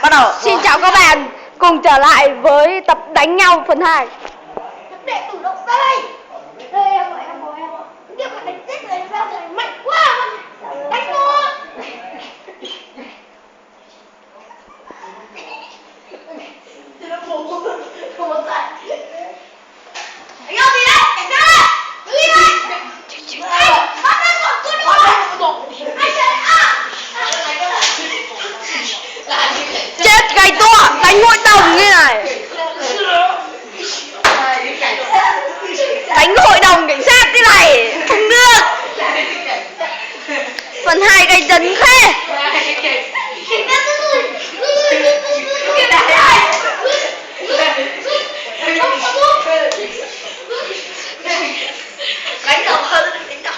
bắt đầu. Xin chào các bạn, cùng trở lại với tập đánh nhau phần 2. Đệ tử động ra đây. Đây em gọi em. Tiếp phải đánh chết người ra rồi mạnh quá. Đánh nó. Thì nó không có dạy. Anh yêu gì đấy? Cảnh sát. Đứng im đấy. Bắt nó còn con nữa. Anh chạy Chết gầy to, đánh hội đồng như này. Đánh hội đồng cảnh sát thế này không được. Phần 2 gây chấn khê. đánh đầu hơn đánh đầu.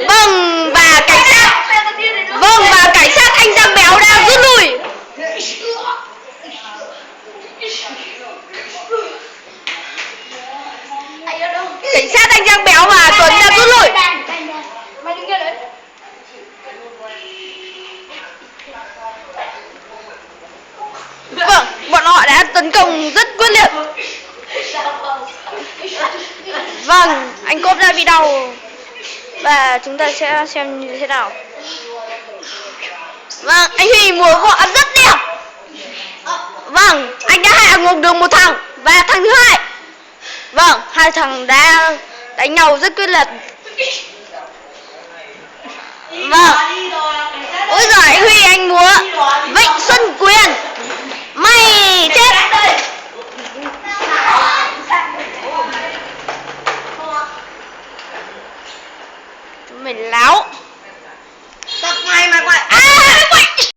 Vâng, và cảnh sát Thanh Giang Béo đang rút lui. Cảnh sát Thanh Giang Béo và Tuấn đang rút lui. Mày đứng kia đấy. Vâng, bọn họ đã tấn công rất quyết liệt. Vâng, anh Cốp đã bị đau. Và chúng ta sẽ xem như thế nào. Vâng, anh Huy múa võ rất đẹp. Vâng, anh đã hạ gục được một thằng và thằng thứ hai. Vâng, hai thằng đã đánh nhau rất quyết liệt. Vâng. Ôi giời, anh Huy anh múa Vịnh Xuân Quyền. Mày chết. Chúng mình láo.